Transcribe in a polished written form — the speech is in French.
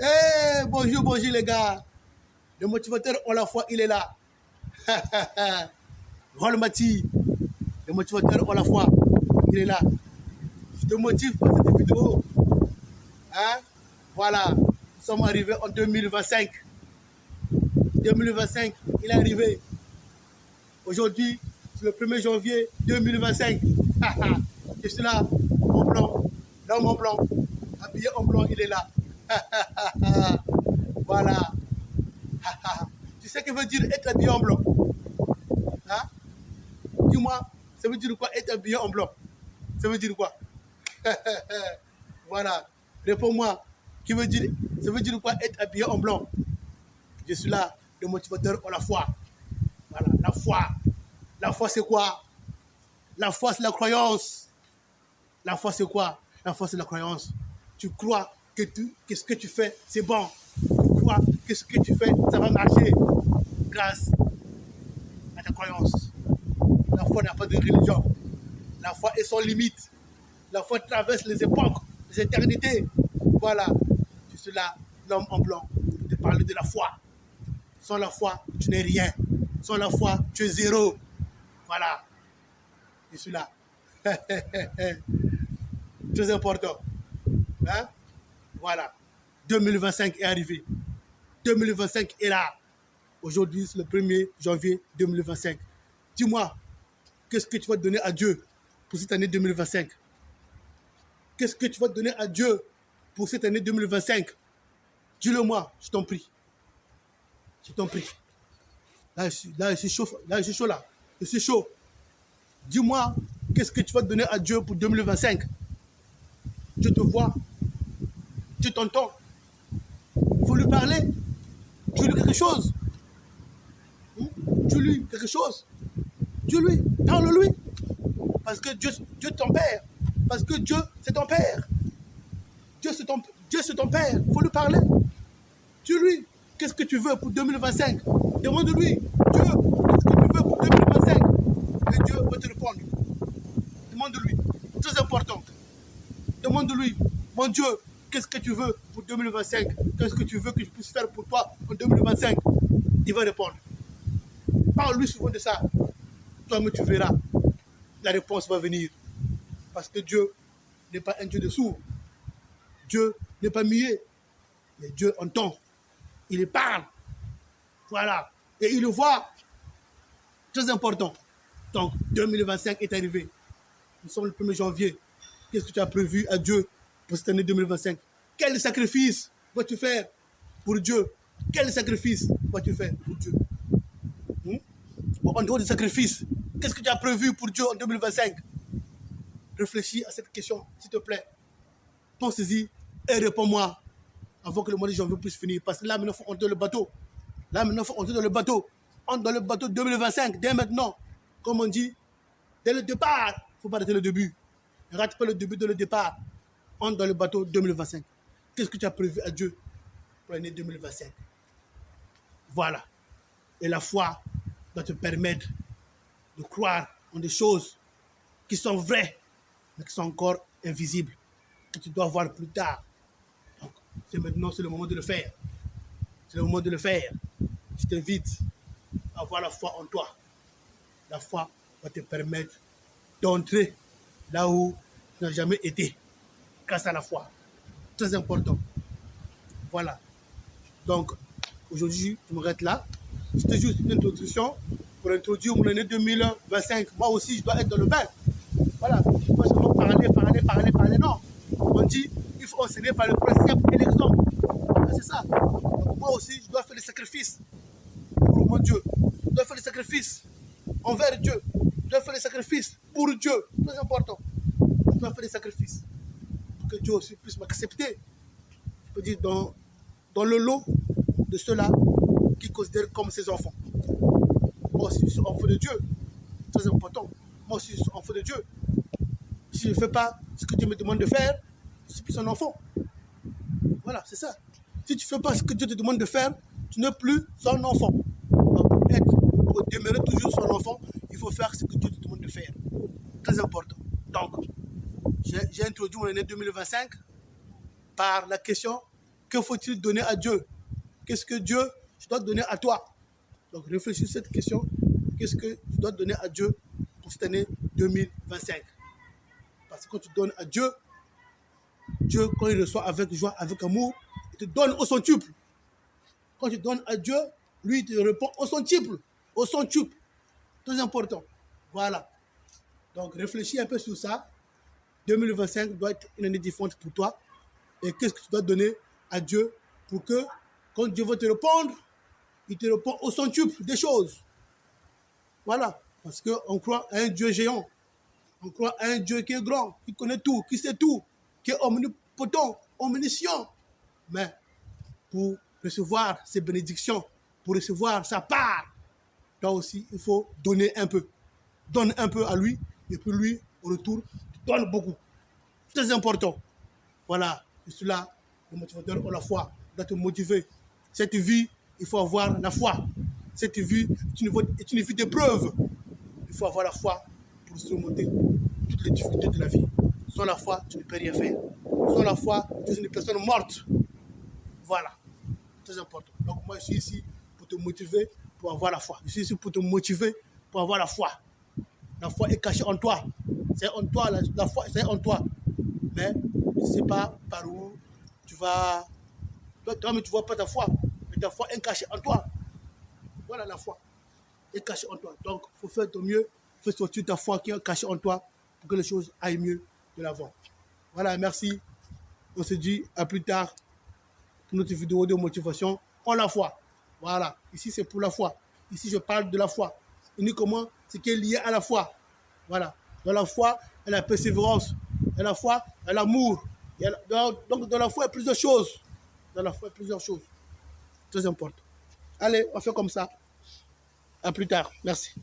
Eh, bonjour, bonjour les gars. Le motivateur, on la foi, il est là. Rol Mati, le motivateur, on la foi, il est là. Je te motive pour cette vidéo. Hein? Voilà, nous sommes arrivés en 2025. 2025, il est arrivé. Aujourd'hui, c'est le 1er janvier 2025. Je suis là, en blanc, l'homme en blanc, habillé en blanc, il est là. Voilà. Tu sais ce que veut dire être habillé en blanc? Hein? Dis-moi, ça veut dire quoi être habillé en blanc? Ça veut dire quoi? Voilà. Réponds-moi. Ça veut dire quoi être habillé en blanc? Je suis là, le motivateur à la foi. Voilà, la foi. La foi, c'est quoi? La foi, c'est la croyance. La foi, c'est quoi? La foi, c'est la croyance. Tu crois que ce que tu fais, c'est bon. Tu crois que ce que tu fais, ça va marcher grâce à ta croyance. La foi n'a pas de religion. La foi est sans limite. La foi traverse les époques, les éternités. Voilà. Je suis là, l'homme en blanc, pour te parler de la foi. Sans la foi, tu n'es rien. Sans la foi, tu es zéro. Voilà. Je suis là. Très important. Hein? Voilà. 2025 est arrivé. 2025 est là. Aujourd'hui, c'est le 1er janvier 2025. Dis-moi, qu'est-ce que tu vas donner à Dieu pour cette année 2025? Qu'est-ce que tu vas donner à Dieu pour cette année 2025? Dis-le-moi, je t'en prie. Je t'en prie. Là, je suis chaud. Là, je suis chaud là. Je suis chaud. Dis-moi, qu'est-ce que tu vas donner à Dieu pour 2025? Dieu te voit. Dieu t'entend. Il faut lui parler. Dis-lui quelque chose. Dis-lui quelque chose. Dis-lui. Parle-lui. Parce que Dieu est ton Père. Parce que Dieu, c'est ton Père. Dieu, c'est ton Père. Il faut lui parler. Dis-lui, qu'est-ce que tu veux pour 2025? Demande-lui, Dieu, qu'est-ce que tu veux pour 2025? Et Dieu va te répondre. Demande-lui. Très important. Demande-lui, mon Dieu, qu'est-ce que tu veux pour 2025? Qu'est-ce que tu veux que je puisse faire pour toi en 2025? Il va répondre. Parle-lui souvent de ça. Toi-même, tu verras. La réponse va venir. Parce que Dieu n'est pas un Dieu de sourd. Dieu n'est pas muet. Mais Dieu entend. Il parle. Voilà. Et il le voit. Très important. Donc, 2025 est arrivé. Nous sommes le 1er janvier. Qu'est-ce que tu as prévu à Dieu pour cette année 2025? Quel sacrifice vas-tu faire pour Dieu? Quel sacrifice vas-tu faire pour Dieu? En dehors du sacrifice, qu'est-ce que tu as prévu pour Dieu en 2025? Réfléchis à cette question, s'il te plaît. Pense-y et réponds-moi avant que le mois de janvier puisse finir. Parce que là, maintenant, il faut entrer dans le bateau. Là, maintenant, il faut entrer dans le bateau. Entre dans le bateau 2025, dès maintenant. Comme on dit, dès le départ, il ne faut pas rater le début. Ne rate pas le début de le départ. Entre dans le bateau 2025. Qu'est-ce que tu as prévu à Dieu pour l'année 2025? Voilà. Et la foi doit te permettre de croire en des choses qui sont vraies, mais qui sont encore invisibles, que tu dois voir plus tard. Donc, c'est maintenant, c'est le moment de le faire. C'est le moment de le faire. Je t'invite à avoir la foi en toi. La foi va te permettre d'entrer là où tu n'as jamais été, grâce à la foi. Très important. Voilà. Donc, aujourd'hui, je m'arrête là. C'était juste une introduction pour introduire mon année 2025. Moi aussi, je dois être dans le bain. Voilà. Il faut seulement parler. Non. On dit, il faut enseigner par le principe et l'exemple. C'est ça. Donc, moi aussi, je dois faire des sacrifices pour mon Dieu. Je dois faire des sacrifices envers Dieu. Je dois faire des sacrifices pour Dieu. Très important. Je dois faire des sacrifices pour que Dieu aussi puisse m'accepter. Je peux dire dans le lot de ceux-là qui considèrent comme ses enfants. Moi aussi, je suis enfant de Dieu. Très important. Moi aussi, je suis enfant de Dieu. Si je ne fais pas ce que Dieu me demande de faire, je suis plus un enfant. Voilà, c'est ça. Si tu ne fais pas ce que Dieu te demande de faire, tu n'es plus son enfant. Donc, pour demeurer toujours son enfant, il faut faire ce que Dieu te demande de faire. Très important. Donc, j'ai introduit mon année 2025 par la question: que faut-il donner à Dieu? Qu'est-ce que Dieu, je dois donner à toi? Donc réfléchis sur cette question. Qu'est-ce que tu dois donner à Dieu pour cette année 2025? Parce que quand tu donnes à Dieu, Dieu, quand il reçoit avec joie, avec amour, il te donne au centuple. Quand tu donnes à Dieu, lui, il te répond au centuple. Au centuple. Très important. Voilà. Donc réfléchis un peu sur ça. 2025 doit être une année différente pour toi. Et qu'est-ce que tu dois donner à Dieu pour que, quand Dieu va te répondre, il te répond au centuple des choses. Voilà. Parce qu'on croit à un Dieu géant. On croit à un Dieu qui est grand, qui connaît tout, qui sait tout, qui est omnipotent, omniscient. Mais pour recevoir ses bénédictions, pour recevoir sa part, toi aussi, il faut donner un peu. Donne un peu à lui, et puis lui, au retour, donne beaucoup. Très important. Voilà, je suis là, le motivateur à la foi, doit te motiver. Cette vie, il faut avoir la foi. Cette vie est une vie d'épreuve. Il faut avoir la foi pour surmonter toutes les difficultés de la vie. Sans la foi, tu ne peux rien faire. Sans la foi, tu es une personne morte. Voilà, très important. Donc moi, je suis ici pour te motiver, pour avoir la foi. Je suis ici pour te motiver, pour avoir la foi. La foi est cachée en toi. C'est en toi, la foi, c'est en toi. Mais tu ne sais pas par où tu vas. Toi, mais tu ne vois pas ta foi. Mais ta foi est cachée en toi. Voilà la foi est cachée en toi. Donc, il faut faire ton mieux. Fais sortir ta foi qui est cachée en toi pour que les choses aillent mieux de l'avant. Voilà, merci. On se dit à plus tard pour notre vidéo de motivation en la foi. Voilà, ici c'est pour la foi. Ici je parle de la foi. Uniquement ce qui est lié à la foi. Voilà, dans la foi, il y a la persévérance. Dans la foi, il y a l'amour. Donc dans la foi, il y a plusieurs choses. Dans la foi, il y a plusieurs choses. Très important. Allez, on fait comme ça. À plus tard. Merci.